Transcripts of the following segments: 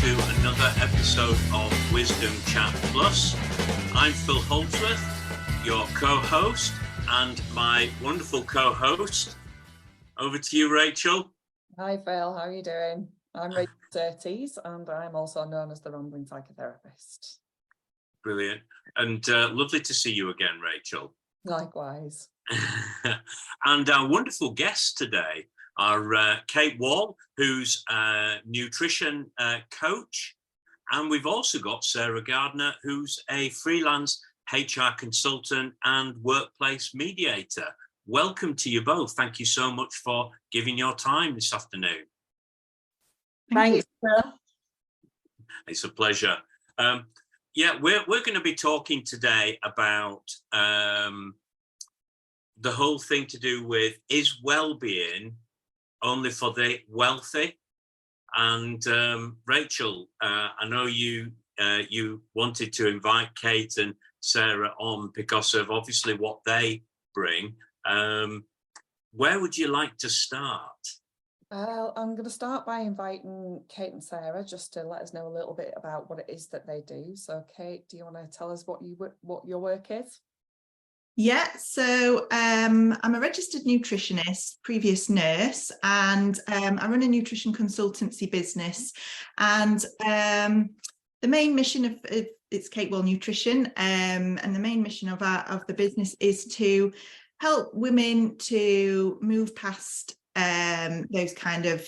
to another episode of Wisdom Chat Plus. I'm Phil Holdsworth, your co-host, and my wonderful co-host. Over to you, Rachel. Hi, Phil. How are you doing? I'm Rachel Surtees, and I'm also known as the Rambling Psychotherapist. Brilliant. And lovely to see you again, Rachel. Likewise. And our wonderful guests today are Kate Wall, who's a nutrition coach. And we've also got Sarah Gardner, who's a freelance HR consultant and workplace mediator. Welcome to you both. Thank you so much for giving your time this afternoon. Thanks, Phil. It's a pleasure. We're going to be talking today about the whole thing to do with, is well-being only for the wealthy? And Rachel, I know you wanted to invite Kate and Sarah on because of obviously what they bring. Where would you like to start? Well, I'm going to start by inviting Kate and Sarah just to let us know a little bit about what it is that they do. So, Kate, do you want to tell us what your work is? Yeah, so I'm a registered nutritionist, previous nurse, and I run a nutrition consultancy business. And the main mission of it's Kate Wall Nutrition, and the main mission of the business is to help women to move past those kind of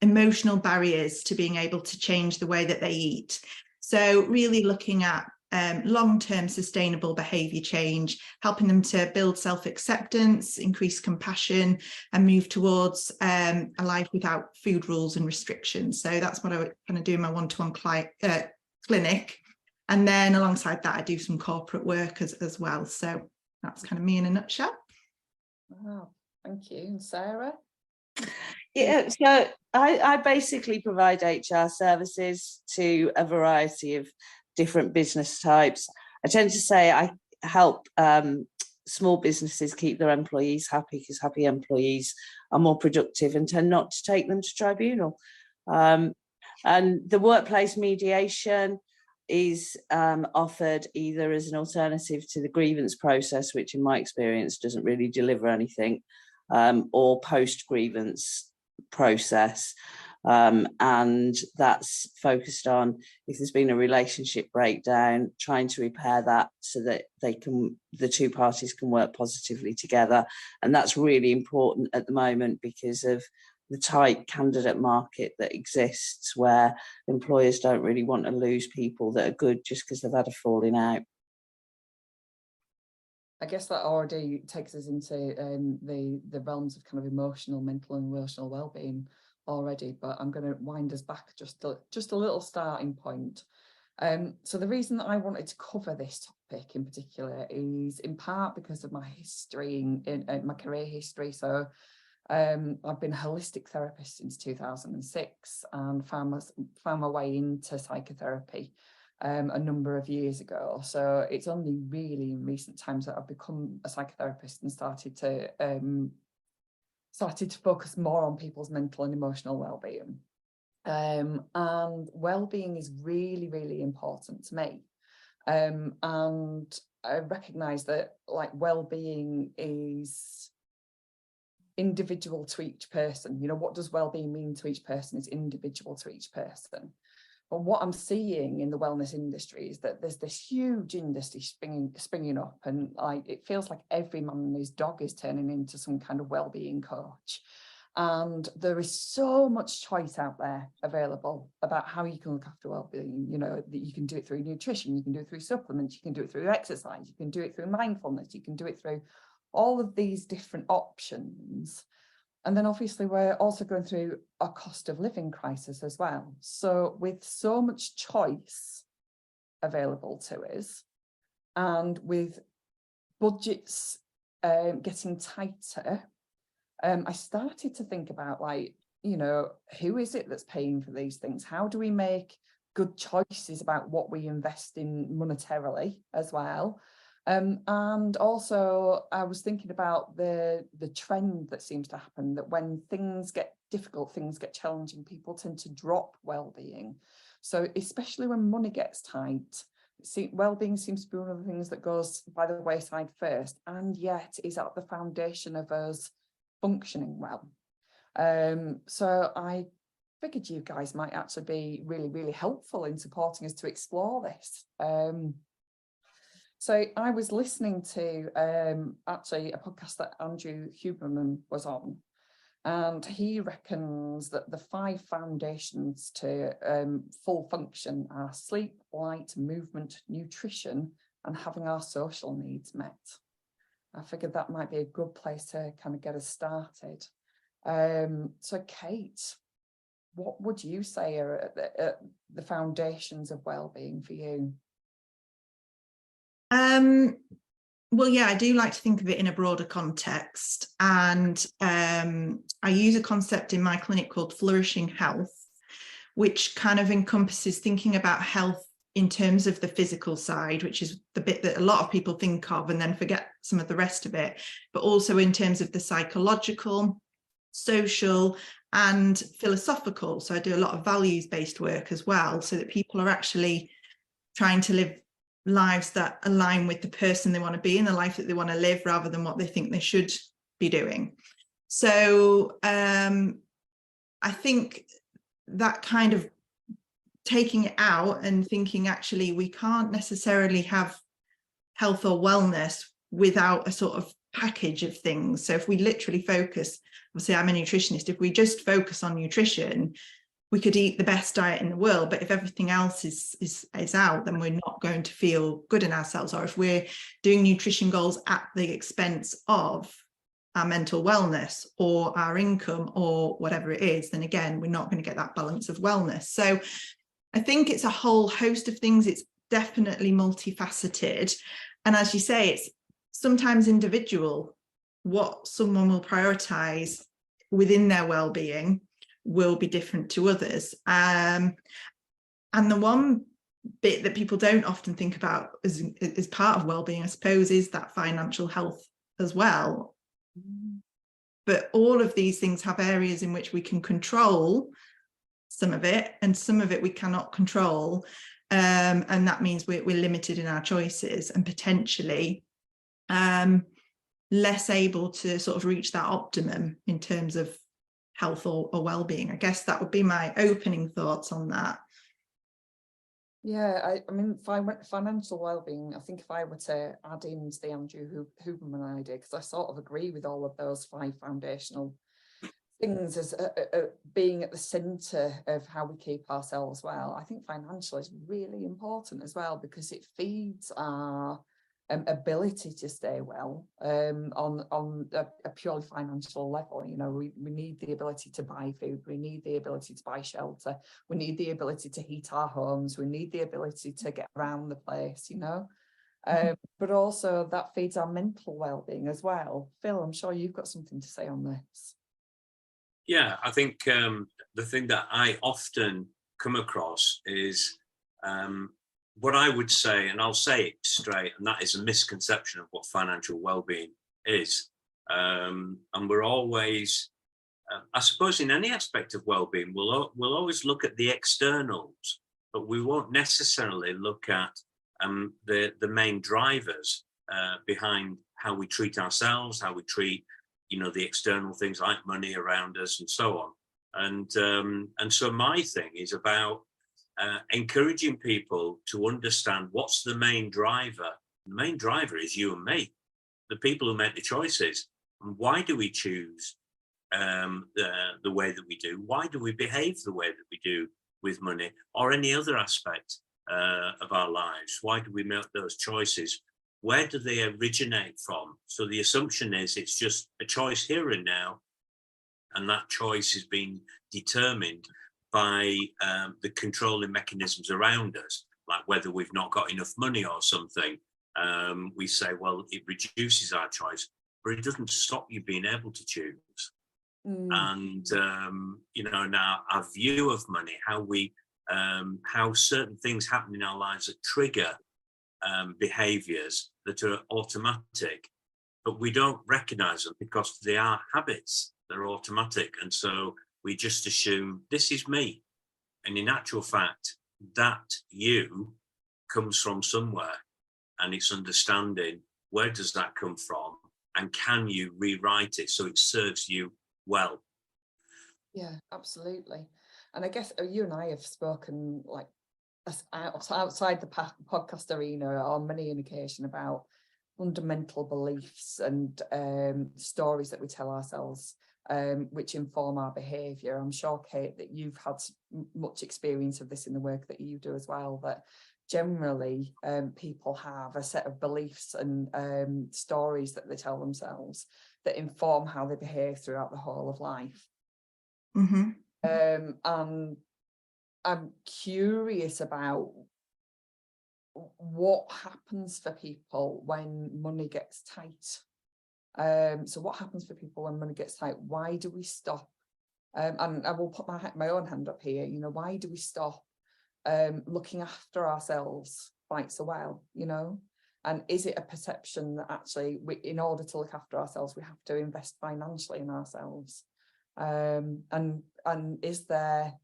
emotional barriers to being able to change the way that they eat. So really looking at long-term sustainable behaviour change, helping them to build self-acceptance, increase compassion, and move towards a life without food rules and restrictions. So that's what I would kind of do in my one-to-one clinic. And then alongside that, I do some corporate work as well. So that's kind of me in a nutshell. Wow, thank you. And Sarah? Yeah, so I basically provide HR services to a variety of different business types. I tend to say I help small businesses keep their employees happy, because happy employees are more productive and tend not to take them to tribunal. And the workplace mediation is offered either as an alternative to the grievance process, which in my experience doesn't really deliver anything, or post-grievance process. And that's focused on if there's been a relationship breakdown, trying to repair that so that the two parties can work positively together. And that's really important at the moment because of the tight candidate market that exists, where employers don't really want to lose people that are good just because they've had a falling out. I guess that already takes us into the realms of kind of mental and emotional well-being already, but I'm going to wind us back just a little starting point. So the reason that I wanted to cover this topic in particular is in part because of my history in my career history. So I've been a holistic therapist since 2006 and found my way into psychotherapy a number of years ago. So it's only really in recent times that I've become a psychotherapist and started to focus more on people's mental and emotional well-being. And well-being is really, really important to me. And I recognise that well-being is individual to each person. You know, what does well-being mean to each person is individual to each person. But what I'm seeing in the wellness industry is that there's this huge industry springing up, and it feels like every man and his dog is turning into some kind of well-being coach. And there is so much choice out there available about how you can look after well-being. You know, that you can do it through nutrition, you can do it through supplements, you can do it through exercise, you can do it through mindfulness, you can do it through all of these different options. And then obviously we're also going through a cost of living crisis as well. So with so much choice available to us, and with budgets getting tighter, I started to think about who is it that's paying for these things? How do we make good choices about what we invest in monetarily as well? And also I was thinking about the trend that seems to happen, that when things get difficult, things get challenging, people tend to drop well-being. So especially when money gets tight, well-being seems to be one of the things that goes by the wayside first, and yet is at the foundation of us functioning well. So I figured you guys might actually be really, really helpful in supporting us to explore this. So I was listening to actually a podcast that Andrew Huberman was on, and he reckons that the 5 foundations to full function are sleep, light, movement, nutrition, and having our social needs met. I figured that might be a good place to kind of get us started. So Kate, what would you say are the foundations of well-being for you? Well, yeah, I do like to think of it in a broader context, and I use a concept in my clinic called flourishing health, which kind of encompasses thinking about health in terms of the physical side, which is the bit that a lot of people think of and then forget some of the rest of it, but also in terms of the psychological, social, and philosophical. So I do a lot of values-based work as well, so that people are actually trying to live lives that align with the person they want to be and the life that they want to live, rather than what they think they should be doing. So I think that kind of taking it out and thinking, actually, we can't necessarily have health or wellness without a sort of package of things. So if we literally focus, obviously I'm a nutritionist, if we just focus on nutrition, we could eat the best diet in the world, but if everything else is out, then we're not going to feel good in ourselves. Or if we're doing nutrition goals at the expense of our mental wellness or our income or whatever it is, then again, we're not going to get that balance of wellness. So I think it's a whole host of things. It's definitely multifaceted. And as you say, it's sometimes individual. What someone will prioritize within their well-being will be different to others. And the one bit that people don't often think about as part of well-being, I suppose, is that financial health as well. But all of these things have areas in which we can control some of it, and some of it we cannot control. And that means we're limited in our choices and potentially less able to sort of reach that optimum in terms of health or well-being. I guess that would be my opening thoughts on that. Yeah, I mean, financial well-being, I think if I were to add into the Andrew Huberman idea, because I sort of agree with all of those 5 foundational things as being at the centre of how we keep ourselves well, I think financial is really important as well, because it feeds our ability to stay well on a purely financial level. You know, we need the ability to buy food, we need the ability to buy shelter, we need the ability to heat our homes, we need the ability to get around the place, you know. But also that feeds our mental well-being as well. Phil, I'm sure you've got something to say on this. Yeah, I think the thing that I often come across is what I would say, and I'll say it straight, and that is a misconception of what financial well-being is. And we're always, I suppose in any aspect of well-being, we'll always look at the externals, but we won't necessarily look at the main drivers behind how we treat ourselves, how we treat, you know, the external things like money around us and so on. And so my thing is about encouraging people to understand what's the main driver. The main driver is you and me, the people who make the choices. And why do we choose the way that we do? Why do we behave the way that we do with money or any other aspect of our lives? Why do we make those choices? Where do they originate from? So the assumption is it's just a choice here and now, and that choice is being determined by the controlling mechanisms around us, like whether we've not got enough money or something. We say, well, it reduces our choice, but it doesn't stop you being able to choose. And, you know, now our view of money, how certain things happen in our lives that trigger behaviors that are automatic, but we don't recognize them because they are habits. They're automatic. And so we just assume this is me. And in actual fact, that you comes from somewhere, and it's understanding where does that come from, and can you rewrite it so it serves you well? Yeah, absolutely. And I guess you and I have spoken like outside the podcast arena on many an occasion about fundamental beliefs and stories that we tell ourselves, which inform our behaviour. I'm sure, Kate, that you've had much experience of this in the work that you do as well, that generally people have a set of beliefs and stories that they tell themselves that inform how they behave throughout the whole of life. Mm-hmm. And I'm curious about what happens for people when money gets tight. So what happens for people when money gets tight? Why do we stop? And I will put my own hand up here. You know, why do we stop looking after ourselves quite so well? You know, and is it a perception that actually, in order to look after ourselves, we have to invest financially in ourselves? And is there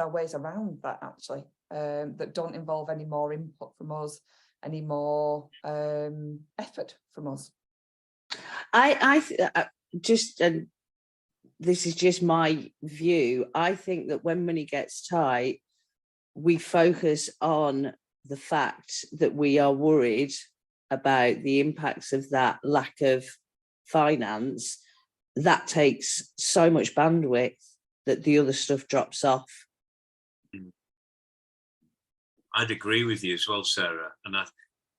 ways around that actually, that don't involve any more input from us, any more effort from us? This is just my view. I think that when money gets tight, we focus on the fact that we are worried about the impacts of that lack of finance. That takes so much bandwidth that the other stuff drops off. I'd agree with you as well, Sarah. And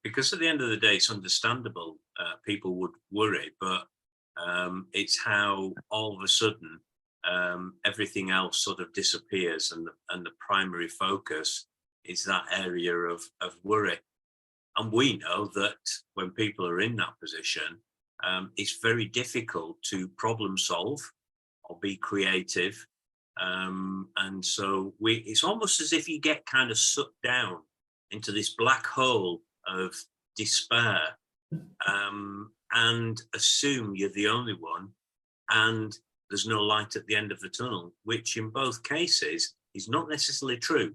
because at the end of the day, it's understandable people would worry, but it's how all of a sudden everything else sort of disappears, and the primary focus is that area of worry. And we know that when people are in that position, it's very difficult to problem solve or be creative. And so it's almost as if you get kind of sucked down into this black hole of despair, and assume you're the only one, and there's no light at the end of the tunnel, which in both cases is not necessarily true.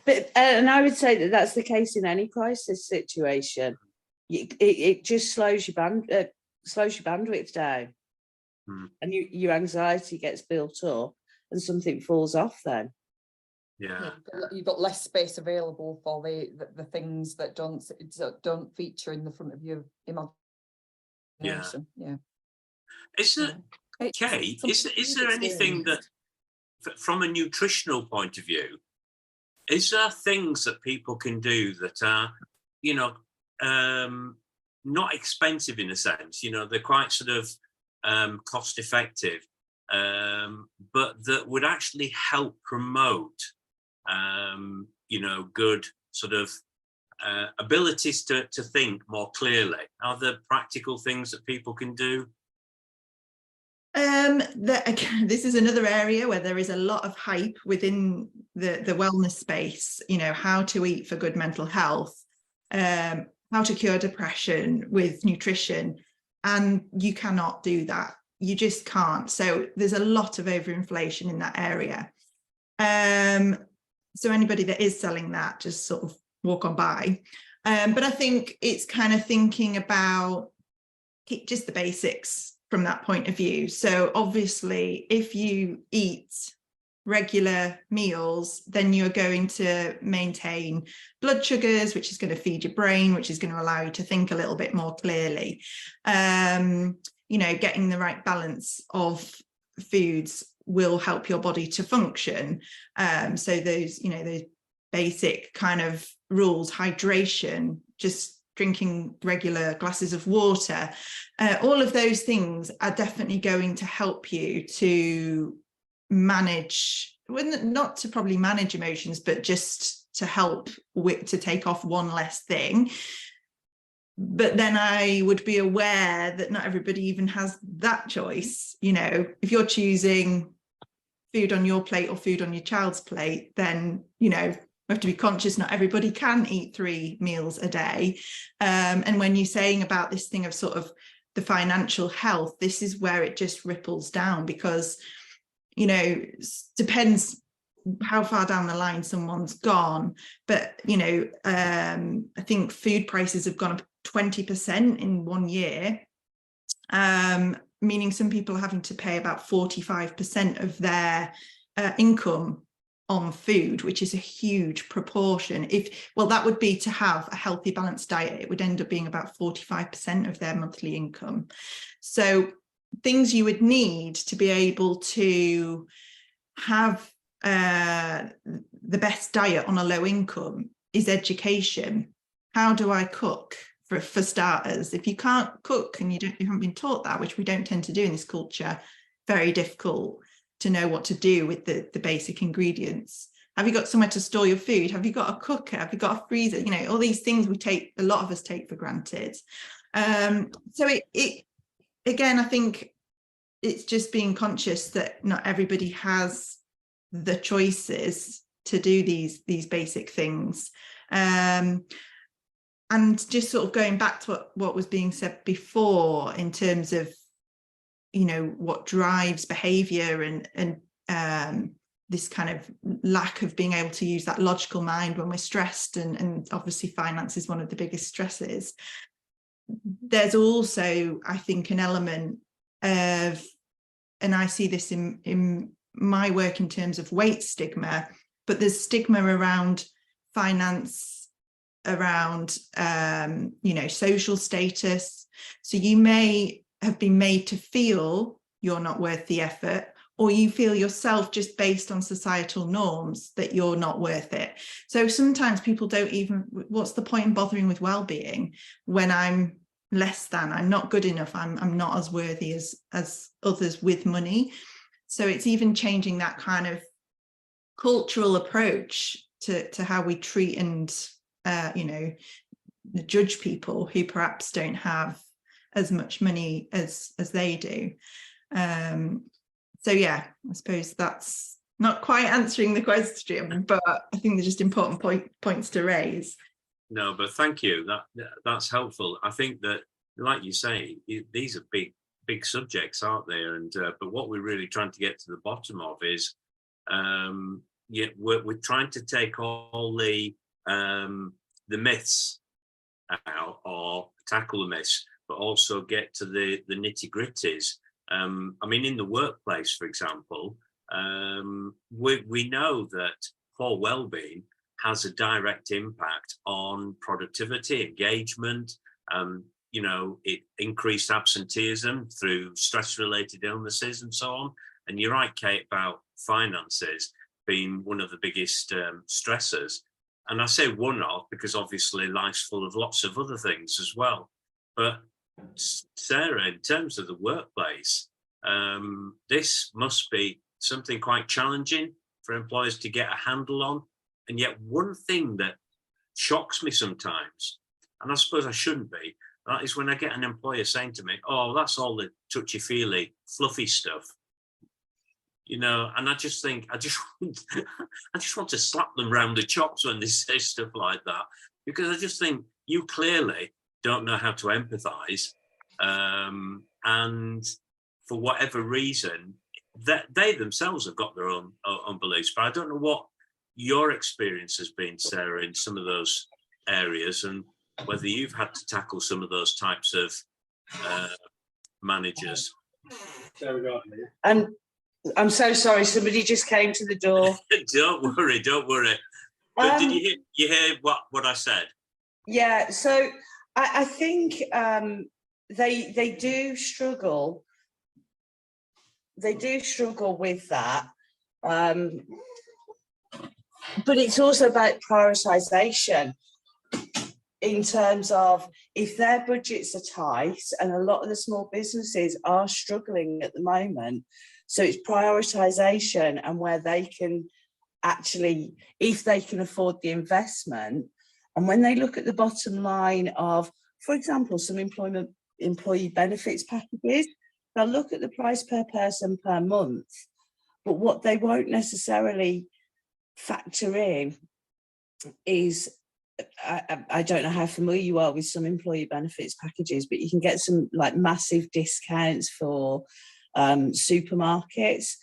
But and I would say that that's the case in any crisis situation. It just slows your bandwidth down, and your anxiety gets built up, and something falls off. Then, yeah, you've got less space available for the things that don't feature in the front of your imagination. Yeah. Is there, Kay, is there anything that, from a nutritional point of view, is there things that people can do that are, you know, not expensive in a sense? You know, they're quite sort of cost effective, but that would actually help promote, you know, good sort of abilities to think more clearly? Are there practical things that people can do? Again, this is another area where there is a lot of hype within the wellness space. You know, how to eat for good mental health, how to cure depression with nutrition, and you cannot do that. You just can't. So there's a lot of overinflation in that area. So anybody that is selling that, just sort of walk on by. But I think it's kind of thinking about just the basics from that point of view. So obviously, if you eat regular meals, then you're going to maintain blood sugars, which is going to feed your brain, which is going to allow you to think a little bit more clearly. You know, getting the right balance of foods will help your body to function. So those, you know, those basic kind of rules, hydration, just drinking regular glasses of water, all of those things are definitely going to help you to manage, not to probably manage emotions, but just to help to take off one less thing. But then I would be aware that not everybody even has that choice. You know, if you're choosing food on your plate or food on your child's plate, then, you know, we have to be conscious not everybody can eat 3 meals a day. And when you're saying about this thing of sort of the financial health, this is where it just ripples down, because, you know, depends how far down the line someone's gone. But, you know, I think food prices have gone up 20% in 1 year, meaning some people are having to pay about 45% of their income on food, which is a huge proportion. Well, that would be to have a healthy, balanced diet. It would end up being about 45% of their monthly income. So things you would need to be able to have the best diet on a low income is education. How do I cook? For starters, if you can't cook and you haven't been taught that, which we don't tend to do in this culture, very difficult to know what to do with the basic ingredients. Have you got somewhere to store your food? Have you got a cooker? Have you got a freezer? You know, all these things a lot of us take for granted. So it again, I think it's just being conscious that not everybody has the choices to do these basic things. And just sort of going back to what was being said before in terms of, you know, what drives behaviour and this kind of lack of being able to use that logical mind when we're stressed, and obviously finance is one of the biggest stresses. There's also, I think, an element of, and I see this in my work in terms of weight stigma, but there's stigma around finance, around you know, social status. So you may have been made to feel you're not worth the effort, or you feel yourself, just based on societal norms, that you're not worth it. So sometimes people don't even, what's the point in bothering with well-being when I'm less than, I'm not good enough, I'm not as worthy as others with money. So it's even changing that kind of cultural approach to how we treat and you know, judge people who perhaps don't have as much money as they do. So yeah, I suppose that's not quite answering the question, but I think they're just important points to raise. No, but thank you. That's helpful. I think that, like you say, these are big subjects, aren't they? And but what we're really trying to get to the bottom of is, yeah, we're trying to take all the myths out, or tackle the myths, but also get to the nitty-gritties. I mean, in the workplace, for example, we know that poor well-being has a direct impact on productivity, engagement, you know, it increased absenteeism through stress-related illnesses and so on. And you're right, Kate, about finances being one of the biggest stressors. And I say one of, because obviously life's full of lots of other things as well. But Sarah, in terms of the workplace, this must be something quite challenging for employers to get a handle on. And yet one thing that shocks me sometimes, and I suppose I shouldn't be, that is when I get an employer saying to me, oh, that's all the touchy-feely, fluffy stuff. You know, and I just think, I just want to slap them round the chops when they say stuff like that, because I just think you clearly don't know how to empathise, and for whatever reason, that they themselves have got their own beliefs. But I don't know what your experience has been, Sarah, in some of those areas, and whether you've had to tackle some of those types of managers. And I'm so sorry, somebody just came to the door. Don't worry. But did you hear what I said? Yeah, so I think they do struggle. They do struggle with that. But it's also about prioritisation, in terms of if their budgets are tight, and a lot of the small businesses are struggling at the moment. So it's prioritisation and where they can actually, if they can afford the investment, and when they look at the bottom line of, for example, some employee benefits packages, they'll look at the price per person per month, but what they won't necessarily factor in is, I don't know how familiar you are with some employee benefits packages, but you can get some like massive discounts for supermarkets,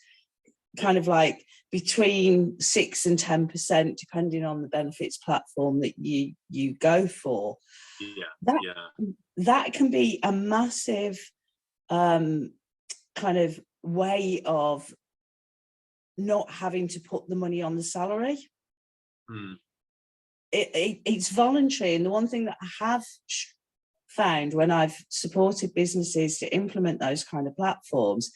kind of like between 6 and 10%, depending on the benefits platform that you go for. That can be a massive kind of way of not having to put the money on the salary. It's voluntary, and the one thing that I have found when I've supported businesses to implement those kind of platforms,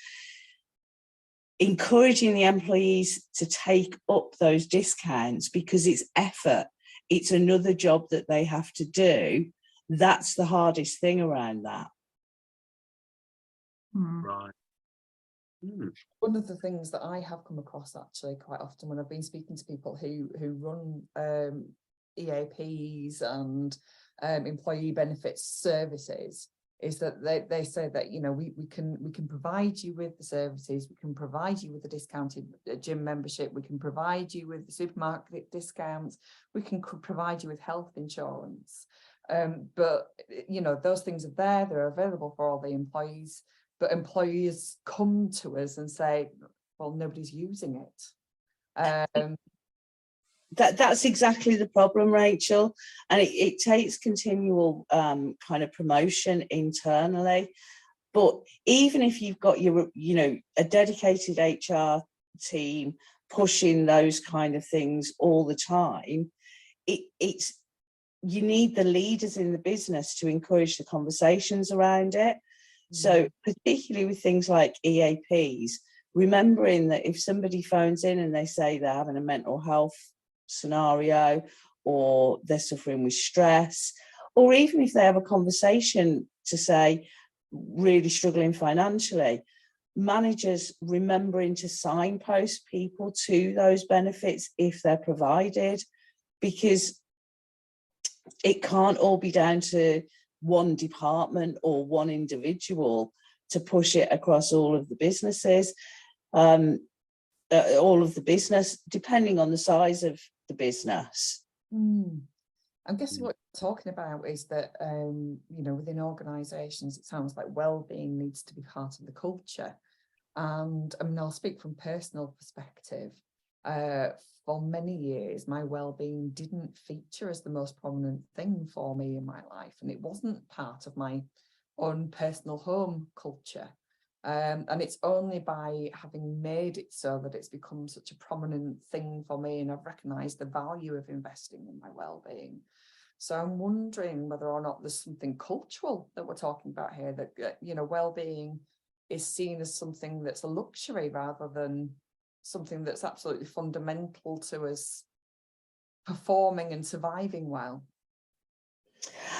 encouraging the employees to take up those discounts, because it's effort, it's another job that they have to do. That's the hardest thing around that. Right. One of the things that I have come across actually quite often when I've been speaking to people who run EAPs and employee benefits services is that they say that, you know, we can provide you with the services, we can provide you with the discounted gym membership, we can provide you with the supermarket discounts, we can provide you with health insurance, but you know, those things are there, they're available for all the employees, but employees come to us and say, well, nobody's using it. That's exactly the problem, Rachel, and it takes continual kind of promotion internally. But even if you've got your, you know, a dedicated HR team pushing those kind of things all the time, it's you need the leaders in the business to encourage the conversations around it. So particularly with things like EAPs, remembering that if somebody phones in and they say they're having a mental health scenario, or they're suffering with stress, or even if they have a conversation to say really struggling financially, managers remembering to signpost people to those benefits if they're provided, because it can't all be down to one department or one individual to push it across all of the businesses, all of the business, depending on the size of the business. I guess what you're talking about is that, you know, within organisations, it sounds like well-being needs to be part of the culture. And I mean, I'll speak from personal perspective. For many years, my well-being didn't feature as the most prominent thing for me in my life, and it wasn't part of my own personal home culture. And it's only by having made it so that it's become such a prominent thing for me, and I've recognised the value of investing in my well-being. So I'm wondering whether or not there's something cultural that we're talking about here, that, you know, well-being is seen as something that's a luxury rather than something that's absolutely fundamental to us performing and surviving well.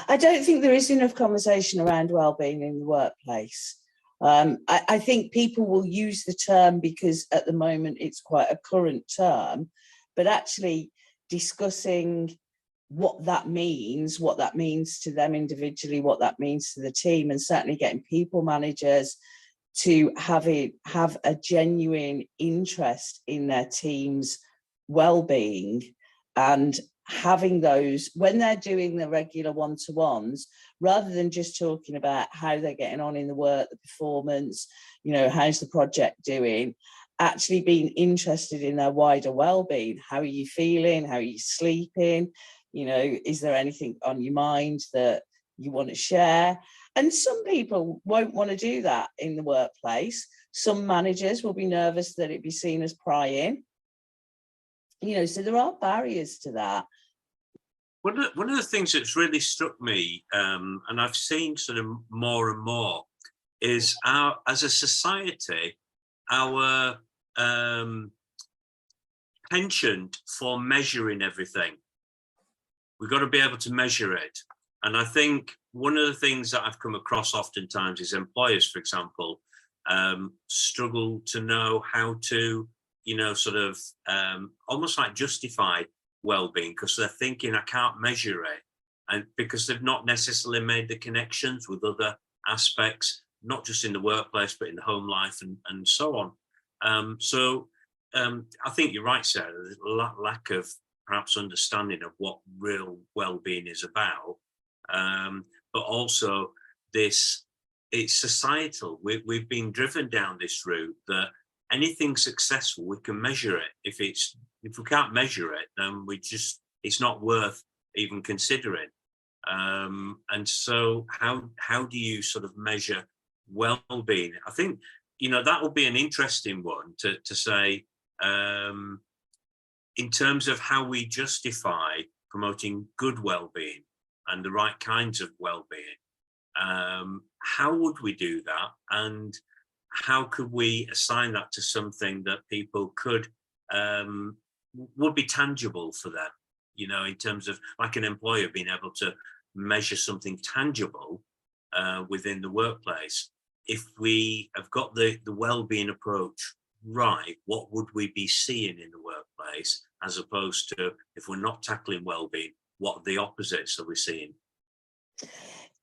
I don't think there is enough conversation around well-being in the workplace. I think people will use the term because at the moment it's quite a current term, but actually discussing what that means to them individually, what that means to the team, and certainly getting people managers to have a genuine interest in their team's well-being, and having those when they're doing the regular one-to-ones, rather than just talking about how they're getting on in the work, the performance, you know, how's the project doing, actually being interested in their wider well-being. How are you feeling? How are you sleeping? You know, is there anything on your mind that you want to share? And some people won't want to do that in the workplace. Some managers will be nervous that it be seen as prying. You know, so there are barriers to that. One of the things that's really struck me, and I've seen sort of more and more, is as a society, our penchant for measuring everything. We've got to be able to measure it. And I think one of the things that I've come across oftentimes is employers, for example, struggle to know how to, you know, sort of almost like justify well-being, because they're thinking, I can't measure it. And because they've not necessarily made the connections with other aspects, not just in the workplace, but in the home life and so on. So I think you're right, Sarah, there's a lack of perhaps understanding of what real well-being is about, but also it's societal. We've been driven down this route that anything successful, we can measure it. If we can't measure it, then it's not worth even considering. And so how do you sort of measure well-being? I think, that would be an interesting one to say, in terms of how we justify promoting good well-being and the right kinds of well-being. How would we do that, and how could we assign that to something that people would be tangible for them, in terms of, like, an employer being able to measure something tangible within the workplace. If we have got the well-being approach right, what would we be seeing in the workplace, as opposed to, if we're not tackling well-being, what are the opposites are we seeing?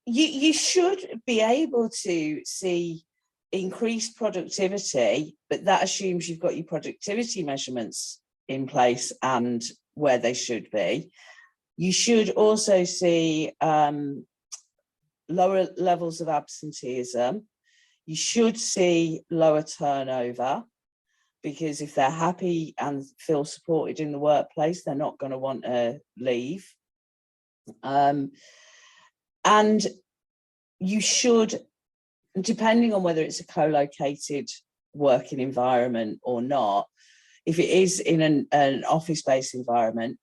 You should be able to see increased productivity, but that assumes you've got your productivity measurements in place and where they should be. You should also see lower levels of absenteeism. You should see lower turnover, because if they're happy and feel supported in the workplace, they're not going to want to leave. And you should, depending on whether it's a co-located working environment or not, if it is in an office-based environment,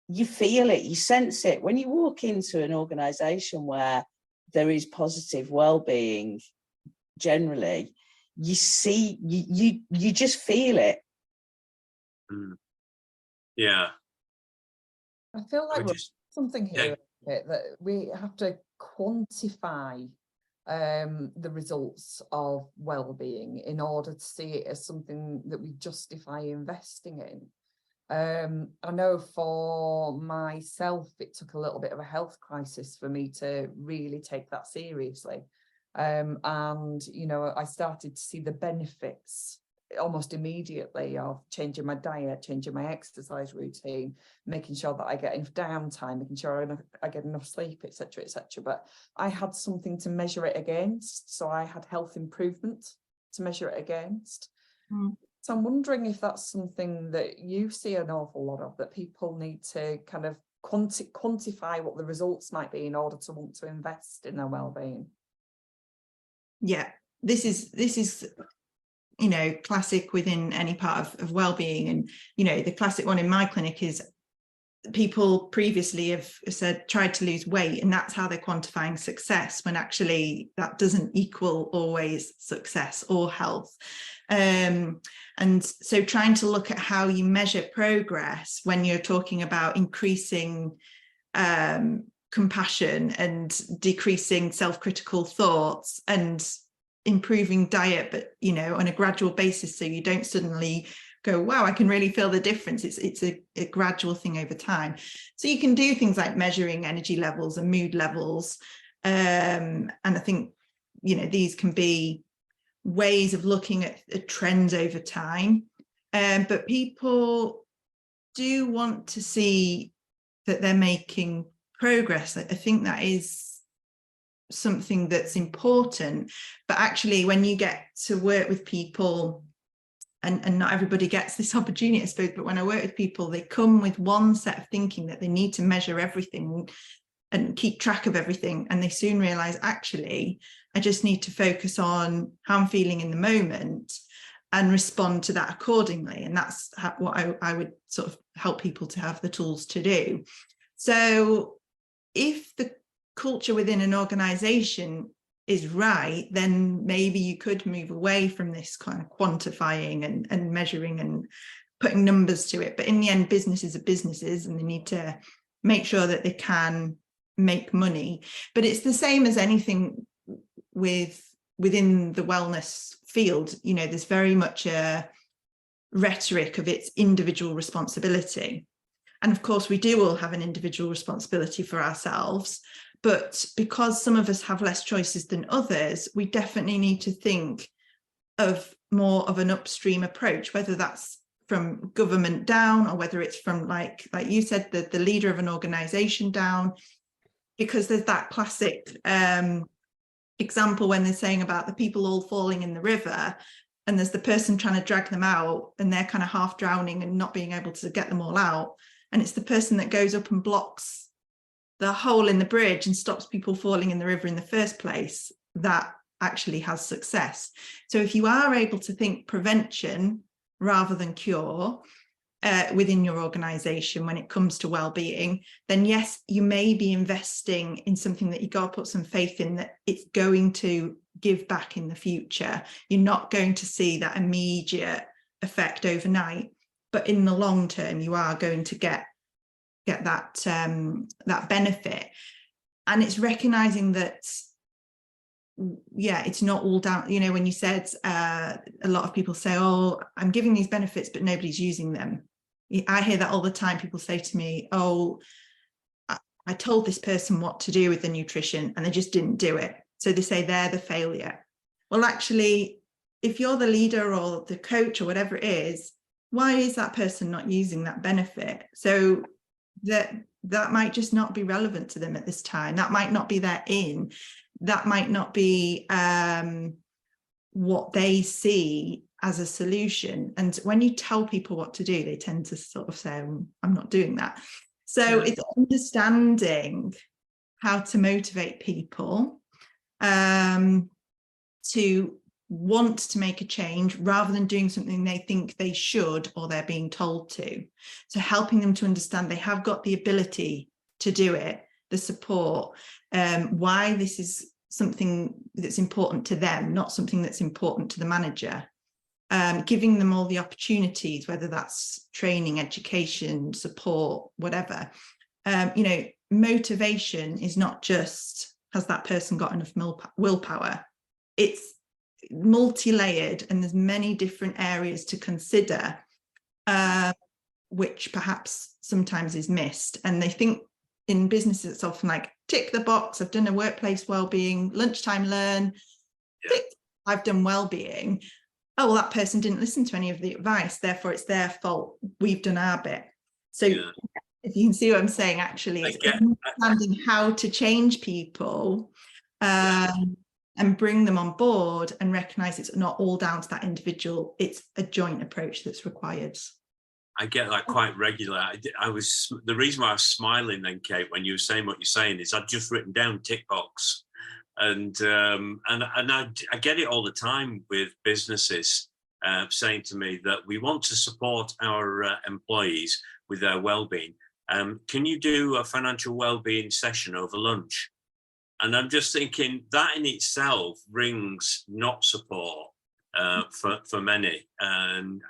you feel it, you sense it. When you walk into an organisation where there is positive well-being, generally, you see, you just feel it. Yeah. I feel like something here that we have to quantify the results of well-being in order to see it as something that we justify investing in. I know for myself, it took a little bit of a health crisis for me to really take that seriously. And, I started to see the benefits almost immediately of changing my diet, changing my exercise routine, making sure that I get enough downtime, making sure I get enough sleep, etc., etc. But I had something to measure it against. So I had health improvement to measure it against. So I'm wondering if that's something that you see an awful lot of, that people need to kind of quantify what the results might be in order to want to invest in their well-being. Yeah, this is classic within any part of well-being. And the classic one in my clinic is people previously have tried to lose weight, and that's how they're quantifying success, when actually that doesn't equal always success or health. And so trying to look at how you measure progress when you're talking about increasing compassion and decreasing self-critical thoughts and improving diet, but on a gradual basis, so you don't suddenly go, wow, I can really feel the difference. It's a gradual thing over time. So you can do things like measuring energy levels and mood levels, and I think these can be ways of looking at trends over time, but people do want to see that they're making progress. I think that is something that's important. But actually, when you get to work with people, and not everybody gets this opportunity, I suppose, but when I work with people, they come with one set of thinking that they need to measure everything and keep track of everything, and they soon realize, actually, I just need to focus on how I'm feeling in the moment and respond to that accordingly. And that's what I would sort of help people to have the tools to do. So if the culture within an organization is right, then maybe you could move away from this kind of quantifying and measuring and putting numbers to it. But in the end, businesses are businesses, and they need to make sure that they can make money. But it's the same as anything within the wellness field. There's very much a rhetoric of its individual responsibility. And of course, we do all have an individual responsibility for ourselves. But because some of us have less choices than others, we definitely need to think of more of an upstream approach, whether that's from government down, or whether it's from, like you said, the leader of an organization down, because there's that classic example when they're saying about the people all falling in the river, and there's the person trying to drag them out, and they're kind of half drowning and not being able to get them all out. And it's the person that goes up and blocks the hole in the bridge and stops people falling in the river in the first place that actually has success. So if you are able to think prevention rather than cure within your organization when it comes to well-being, then yes, you may be investing in something that you got to put some faith in that it's going to give back in the future. You're not going to see that immediate effect overnight, but in the long term, you are going to get that that benefit. And it's recognizing that, yeah, it's not all down, you know, when you said a lot of people say, oh, I'm giving these benefits, but nobody's using them. I hear that all the time. People say to me, oh, I told this person what to do with the nutrition and they just didn't do it. So they say they're the failure. Well, actually, if you're the leader or the coach or whatever it is, why is that person not using that benefit? So that might just not be relevant to them at this time. That might not be their in. That might not be what they see as a solution. And when you tell people what to do, they tend to sort of say, I'm not doing that. So it's understanding how to motivate people to want to make a change rather than doing something they think they should or they're being told to. So helping them to understand they have got the ability to do it, the support, why this is something that's important to them, not something that's important to the manager. Giving them all the opportunities, whether that's training, education, support, whatever. You know, motivation is not just, has that person got enough willpower? It's multi-layered, and there's many different areas to consider, which perhaps sometimes is missed. And they think in businesses it's often like, tick the box, I've done a workplace well-being, lunchtime learn, tick, I've done well-being. Oh, well, that person didn't listen to any of the advice, therefore it's their fault, we've done our bit. So if you can see what I'm saying, actually, it's understanding how to change people and bring them on board and recognize it's not all down to that individual, it's a joint approach that's required. I get that quite regularly. The reason why I was smiling then, Kate, when you were saying what you're saying, is I've just written down tick box, and I get it all the time with businesses saying to me that we want to support our employees with their well-being. Can you do a financial well-being session over lunch? And I'm just thinking that in itself rings not support for many, and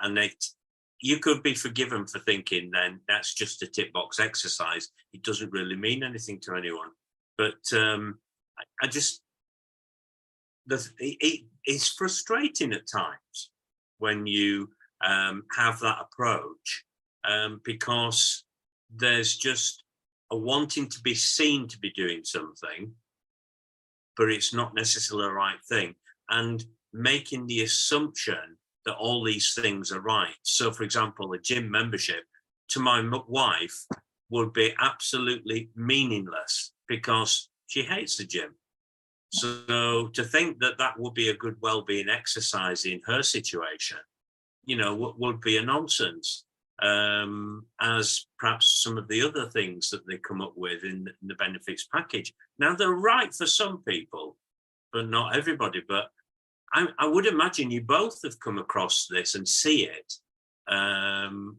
you could be forgiven for thinking then that's just a tick box exercise. It doesn't really mean anything to anyone. But it's frustrating at times when you have that approach, because there's just a wanting to be seen to be doing something, but it's not necessarily the right thing, and making the assumption that all these things are right. So, for example, a gym membership to my wife would be absolutely meaningless because she hates the gym. So to think that that would be a good well-being exercise in her situation, you know, would be a nonsense, as perhaps some of the other things that they come up with in the benefits package. Now, they're right for some people, but not everybody. But I would imagine you both have come across this and see it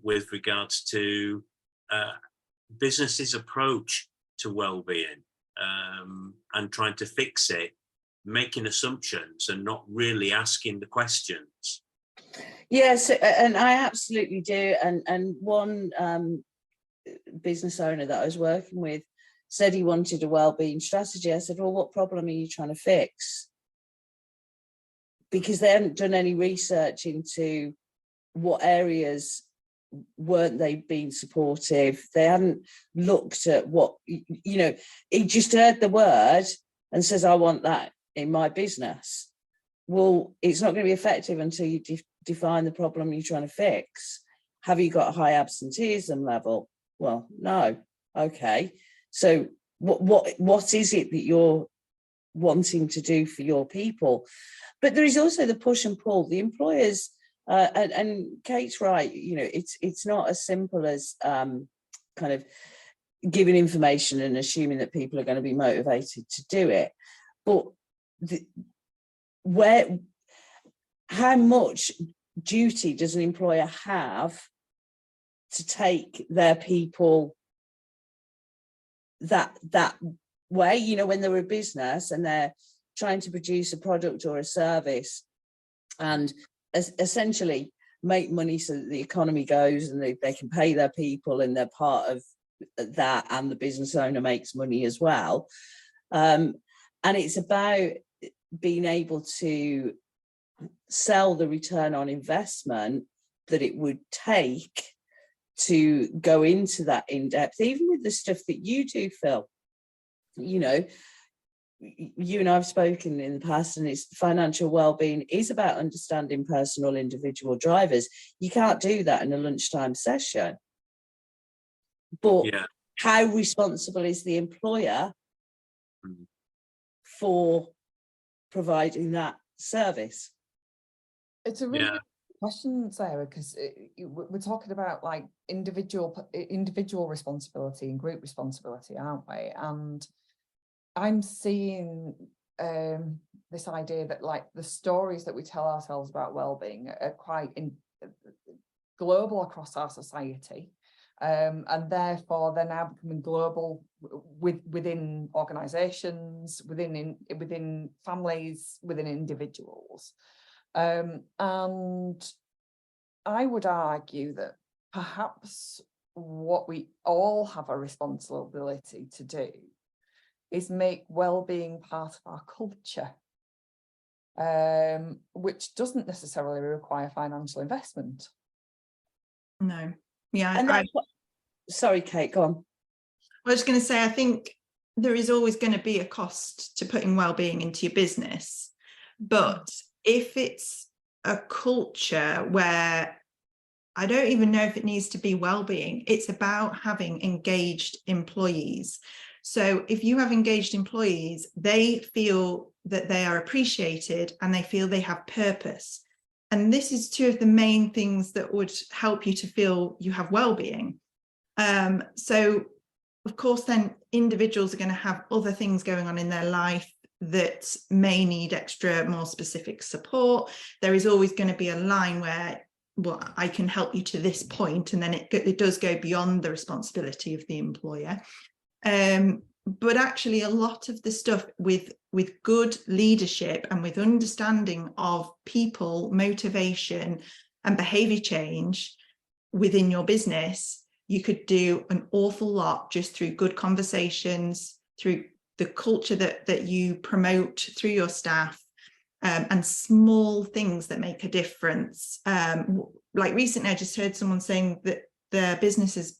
with regards to businesses' approach to well-being, and trying to fix it, making assumptions and not really asking the questions. Yes, and I absolutely do. And one business owner that I was working with said he wanted a well-being strategy. I said, well, what problem are you trying to fix? Because they hadn't done any research into what areas weren't they being supportive. They hadn't looked at what, you know, he just heard the word and says, I want that in my business. Well, it's not going to be effective until you define the problem you're trying to fix. have you got a high absenteeism level? Well, no. Okay. So what is it that you're wanting to do for your people? But there is also the push and pull. The employers, and Kate's right, you know, it's not as simple as kind of giving information and assuming that people are going to be motivated to do it. But how much duty does an employer have to take their people that way? You know, when they're a business and they're trying to produce a product or a service and essentially make money so that the economy goes and they can pay their people and they're part of that, and the business owner makes money as well. And it's about being able to sell the return on investment that it would take to go into that in depth, even with the stuff that you do, Phil. You know, you and I've spoken in the past, and it's financial well-being is about understanding personal individual drivers. You can't do that in a lunchtime session. But how responsible is the employer for providing that service? It's a really good question, Sarah, because we're talking about like individual responsibility and group responsibility, aren't we? And I'm seeing this idea that like the stories that we tell ourselves about well-being are quite global across our society. And therefore they're now becoming global within organizations, within families, within individuals. And I would argue that perhaps what we all have a responsibility to do is make well-being part of our culture, which doesn't necessarily require financial investment. No. Yeah. And sorry, Kate, go on. I was going to say, I think there is always going to be a cost to putting well-being into your business. But if it's a culture where I don't even know if it needs to be well-being, it's about having engaged employees. So if you have engaged employees, they feel that they are appreciated and they feel they have purpose. And this is two of the main things that would help you to feel you have well-being. So of course, then individuals are going to have other things going on in their life that may need extra, more specific support. There is always going to be a line where, well, I can help you to this point, and then it does go beyond the responsibility of the employer. But actually a lot of the stuff with good leadership and with understanding of people, motivation and behavior change within your business, you could do an awful lot just through good conversations, through the culture that you promote through your staff, and small things that make a difference. Like recently, I just heard someone saying that their business is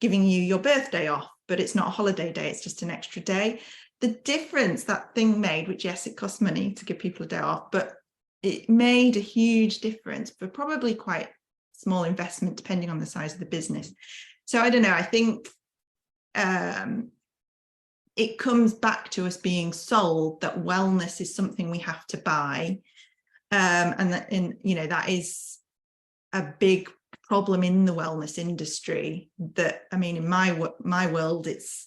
giving you your birthday off, but it's not a holiday day, it's just an extra day. The difference that thing made, which yes, it costs money to give people a day off, but it made a huge difference for probably quite small investment, depending on the size of the business. So I don't know, I think it comes back to us being sold that wellness is something we have to buy. And that that is a big problem in the wellness industry. That, I mean, in my world, it's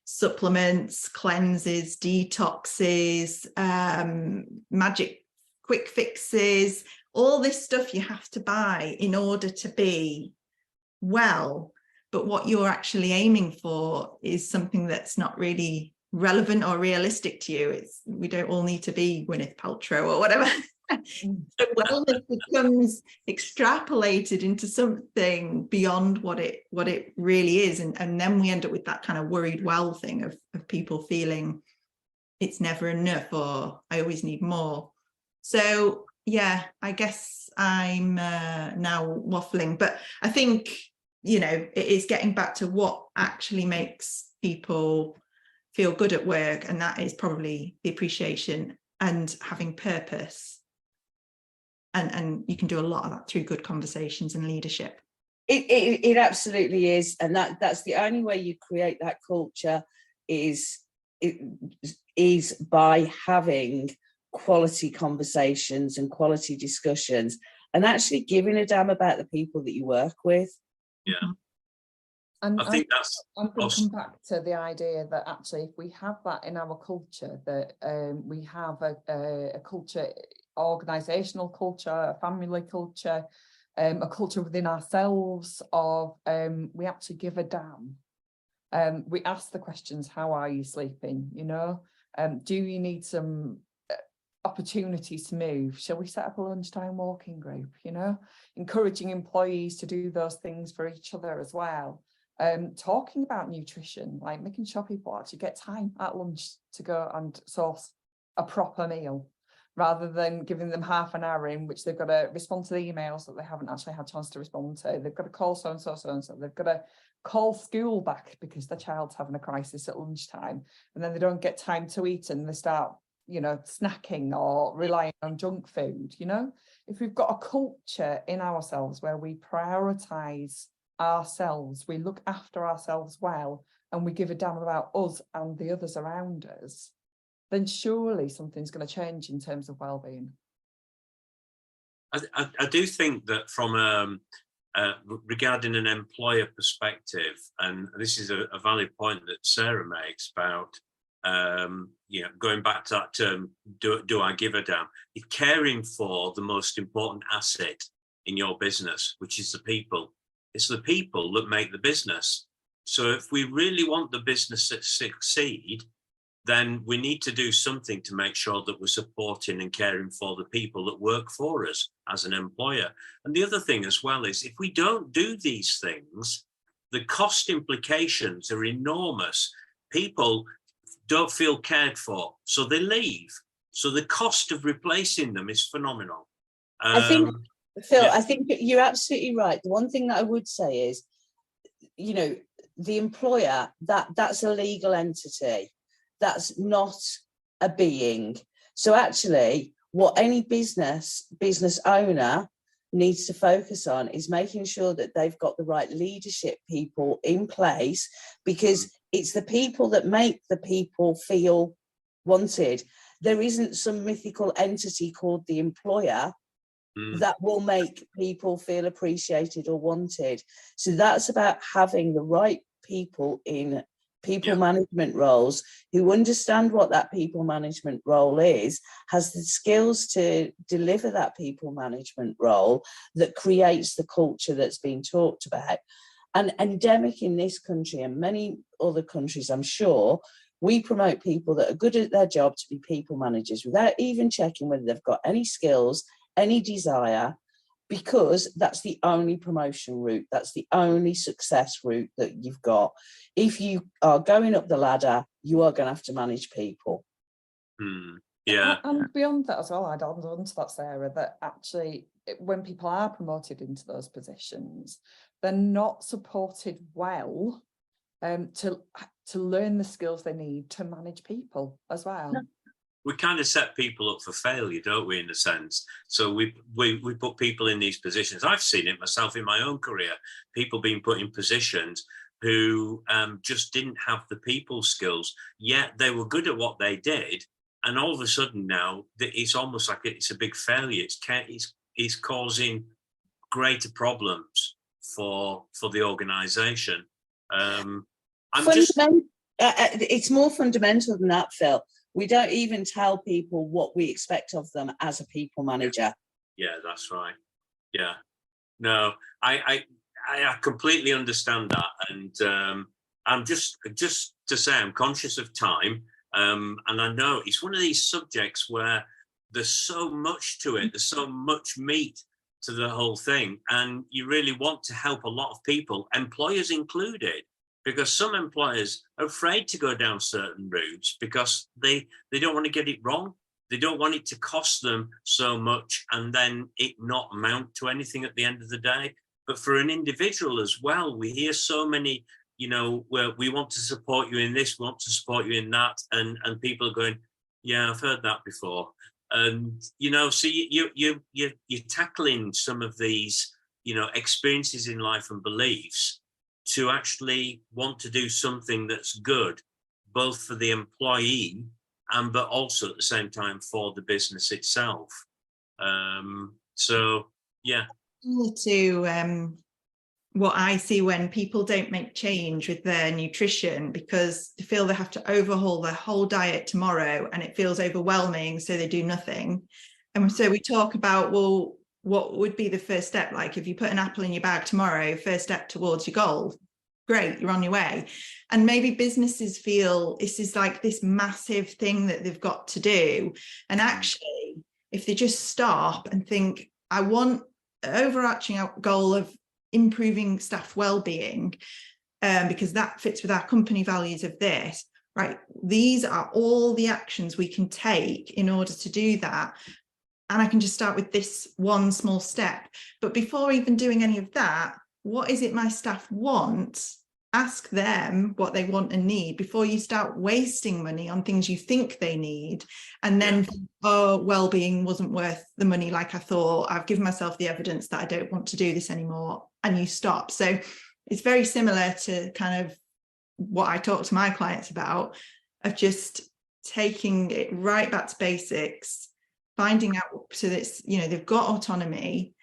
supplements, cleanses, detoxes, magic quick fixes, all this stuff you have to buy in order to be well. But what you're actually aiming for is something that's not really relevant or realistic to you. We don't all need to be Gwyneth Paltrow or whatever. So wellness becomes extrapolated into something beyond what it really is, and then we end up with that kind of worried well thing of people feeling it's never enough or I always need more. So yeah, I guess I'm now waffling, but I think it is getting back to what actually makes people feel good at work, and that is probably the appreciation and having purpose. And you can do a lot of that through good conversations and leadership. It absolutely is, and that's the only way you create that culture is by having quality conversations and quality discussions, and actually giving a damn about the people that you work with. Yeah. And I think that's. I'm going to come back to the idea that actually, if we have that in our culture, that we have a culture, organisational culture, a family culture, a culture within ourselves of we actually give a damn. We ask the questions: how are you sleeping? You know, do you need some opportunities to move? Shall we set up a lunchtime walking group? You know, encouraging employees to do those things for each other as well. Talking about nutrition, like making sure people actually get time at lunch to go and source a proper meal, rather than giving them half an hour in which they've got to respond to the emails that they haven't actually had a chance to respond to. They've got to call so-and-so, so-and-so. They've got to call school back because their child's having a crisis at lunchtime, and then they don't get time to eat and they start, you know, snacking or relying on junk food. You know, if we've got a culture in ourselves where we prioritise ourselves, we look after ourselves well, and we give a damn about us and the others around us, then surely something's going to change in terms of well-being. I do think that from regarding an employer perspective, and this is a valid point that Sarah makes about you know, going back to that term, do I give a damn? You're caring for the most important asset in your business, which is the people. It's the people that make the business. So if we really want the business to succeed, then we need to do something to make sure that we're supporting and caring for the people that work for us as an employer. And the other thing as well is, if we don't do these things, the cost implications are enormous. People don't feel cared for, so they leave. So the cost of replacing them is phenomenal. I think, Phil, yeah. I think you're absolutely right. The one thing that I would say is, you know, the employer, that's a legal entity. That's not a being. So actually, what any business owner needs to focus on is making sure that they've got the right leadership people in place, because it's the people that make the people feel wanted. There isn't some mythical entity called the employer that will make people feel appreciated or wanted. So that's about having the right people in people management roles who understand what that people management role is, has the skills to deliver that people management role that creates the culture that's been talked about. And endemic in this country and many other countries, I'm sure, we promote people that are good at their job to be people managers without even checking whether they've got any skills, any desire, because that's the only promotion route, that's the only success route that you've got. If you are going up the ladder, you are going to have to manage people. Yeah. And beyond that as well, I'd add on to that, Sarah, that actually when people are promoted into those positions, they're not supported well to learn the skills they need to manage people as well. No. We kind of set people up for failure, don't we, in a sense? So we put people in these positions. I've seen it myself in my own career, people being put in positions who just didn't have the people skills, yet they were good at what they did. And all of a sudden now, it's almost like it's a big failure. It's causing greater problems for the organisation. It's more fundamental than that, Phil. We don't even tell people what we expect of them as a people manager. Yeah, that's right. Yeah, no, I completely understand that, and I'm just to say I'm conscious of time, and I know it's one of these subjects where there's so much to it. There's so much meat to the whole thing, and you really want to help a lot of people, employers included. Because some employers are afraid to go down certain routes because they don't want to get it wrong. They don't want it to cost them so much and then it not amount to anything at the end of the day. But for an individual as well, we hear so many, you know, where we want to support you in this, we want to support you in that. And people are going, yeah, I've heard that before. And, you know, so you're tackling some of these experiences in life and beliefs to actually want to do something that's good, both for the employee but also at the same time for the business itself. So yeah. To what I see when people don't make change with their nutrition because they feel they have to overhaul their whole diet tomorrow and it feels overwhelming, so they do nothing. And so we talk about, well, what would be the first step? Like if you put an apple in your bag tomorrow, first step towards your goal, great, you're on your way. And maybe businesses feel this is like this massive thing that they've got to do. And actually, if they just stop and think, I want an overarching goal of improving staff well-being, because that fits with our company values of this, right? These are all the actions we can take in order to do that. And I can just start with this one small step. But before even doing any of that, what is it my staff want? Ask them what they want and need before you start wasting money on things you think they need. And then, oh, well-being wasn't worth the money like I thought. I've given myself the evidence that I don't want to do this anymore. And you stop. So it's very similar to kind of what I talk to my clients about, of just taking it right back to basics, finding out so that they've got autonomy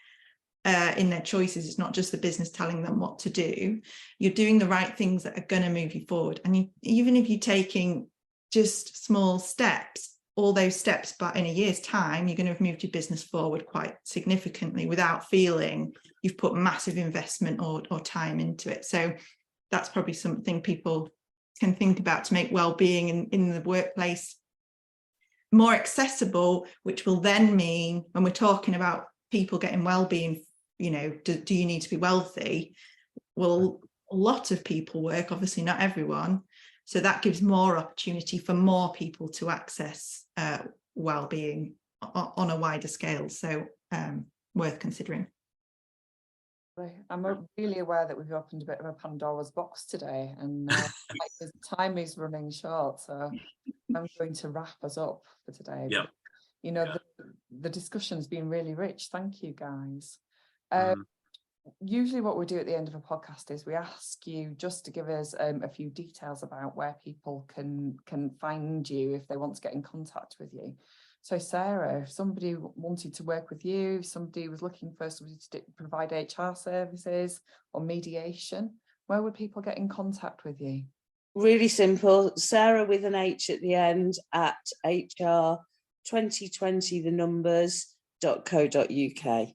in their choices. It's not just the business telling them what to do. You're doing the right things that are going to move you forward. And even if you're taking just small steps, all those steps, but in a year's time, you're going to have moved your business forward quite significantly without feeling you've put massive investment or time into it. So that's probably something people can think about to make well-being in the workplace more accessible, which will then mean when we're talking about people getting well-being, do you need to be wealthy? Well, a lot of people work, obviously not everyone. So that gives more opportunity for more people to access well-being on a wider scale. So worth considering. I'm really aware that we've opened a bit of a Pandora's box today, and time is running short, so I'm going to wrap us up for today. Yeah. The discussion's been really rich. Thank you, guys. Usually what we do at the end of a podcast is we ask you just to give us a few details about where people can find you if they want to get in contact with you. So Sarah, if somebody wanted to work with you, if somebody was looking for somebody to provide HR services or mediation, where would people get in contact with you? Really simple. Sarah with an H at the end at HR2020 the numbers.co.uk.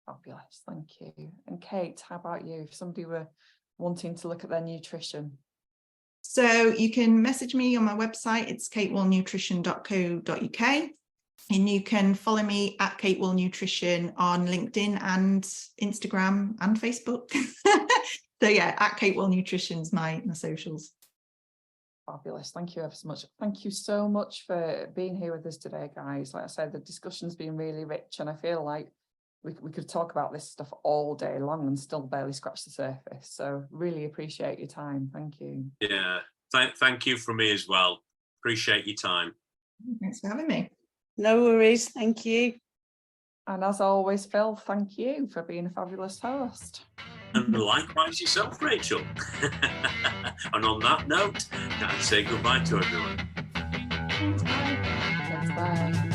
Fabulous, thank you. And Kate, how about you? If somebody were wanting to look at their nutrition. So you can message me on my website. It's katewellnutrition.co.uk. And you can follow me at Kate Well Nutrition on LinkedIn and Instagram and Facebook. So yeah, at Kate Well Nutrition's my socials. Fabulous. Thank you ever so much. Thank you so much for being here with us today, guys. Like I said, the discussion's been really rich, and I feel like we could talk about this stuff all day long and still barely scratch the surface. So really appreciate your time. Thank you. Yeah. Thank you from me as well. Appreciate your time. Thanks for having me. No worries. Thank you. And as always, Phil, thank you for being a fabulous host. And likewise yourself, Rachel. And on that note, I'd say goodbye to everyone. Thanks, bye. Thanks, bye.